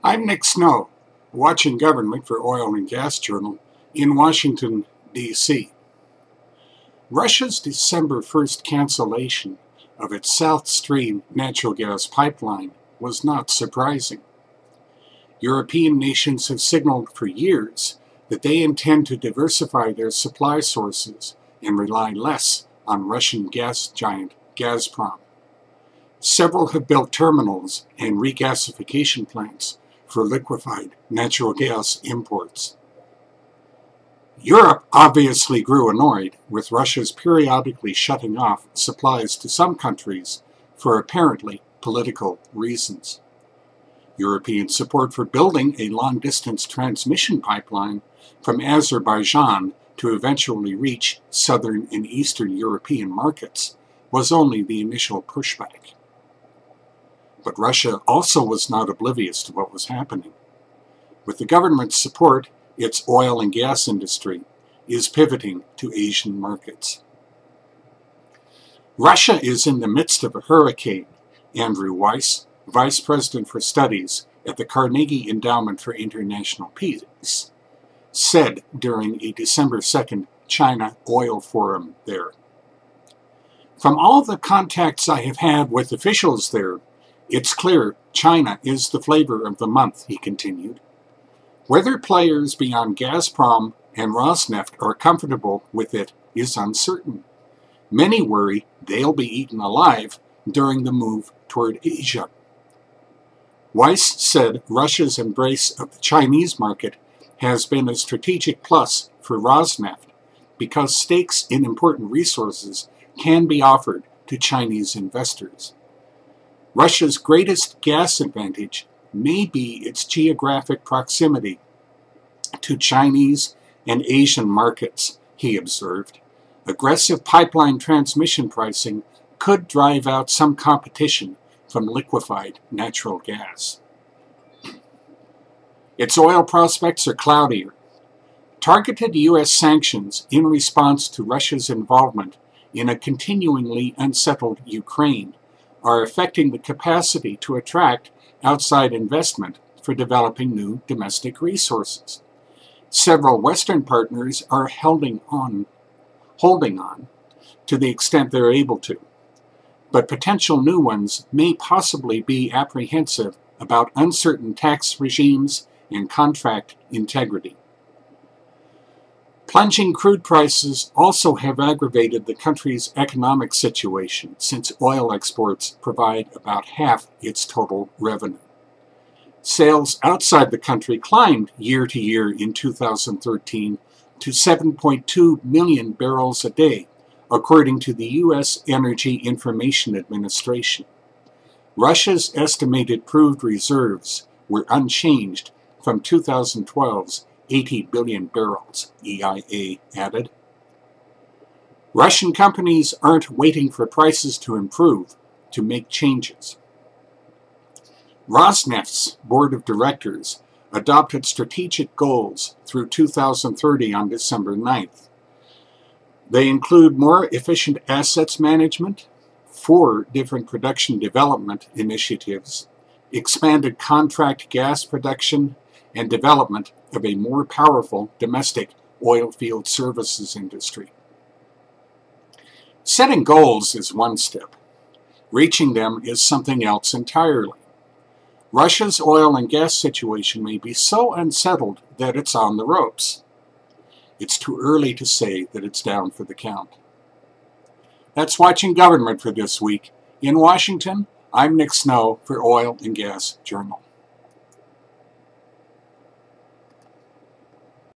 I'm Nick Snow, watching Government for Oil and Gas Journal in Washington, D.C. Russia's December 1st cancellation of its South Stream natural gas pipeline was not surprising. European nations have signaled for years that they intend to diversify their supply sources and rely less on Russian gas giant Gazprom. Several have built terminals and regasification plants for liquefied natural gas imports. Europe obviously grew annoyed with Russia's periodically shutting off supplies to some countries for apparently political reasons. European support for building a long-distance transmission pipeline from Azerbaijan to eventually reach southern and eastern European markets was only the initial pushback. But Russia also was not oblivious to what was happening. With the government's support, its oil and gas industry is pivoting to Asian markets. Russia is in the midst of a hurricane, Andrew Weiss, Vice President for Studies at the Carnegie Endowment for International Peace, said during a December 2nd China oil forum there. From all the contacts I have had with officials there, it's clear China is the flavor of the month, he continued. Whether players beyond Gazprom and Rosneft are comfortable with it is uncertain. Many worry they'll be eaten alive during the move toward Asia. Weiss said Russia's embrace of the Chinese market has been a strategic plus for Rosneft because stakes in important resources can be offered to Chinese investors. Russia's greatest gas advantage may be its geographic proximity to Chinese and Asian markets, he observed. Aggressive pipeline transmission pricing could drive out some competition from liquefied natural gas. Its oil prospects are cloudier. Targeted U.S. sanctions in response to Russia's involvement in a continuingly unsettled Ukraine are affecting the capacity to attract outside investment for developing new domestic resources. Several Western partners are holding on to the extent they're able to, but potential new ones may possibly be apprehensive about uncertain tax regimes and contract integrity. Plunging crude prices also have aggravated the country's economic situation since oil exports provide about half its total revenue. Sales outside the country climbed year to year in 2013 to 7.2 million barrels a day, according to the U.S. Energy Information Administration. Russia's estimated proved reserves were unchanged from 2012's 80 billion barrels, EIA added. Russian companies aren't waiting for prices to improve to make changes. Rosneft's board of directors adopted strategic goals through 2030 on December 9th. They include more efficient assets management, 4 different production development initiatives, expanded contract gas production, and development of a more powerful domestic oil field services industry. Setting goals is one step. Reaching them is something else entirely. Russia's oil and gas situation may be so unsettled that it's on the ropes. It's too early to say that it's down for the count. That's Watching Government for this week. In Washington, I'm Nick Snow for Oil and Gas Journal.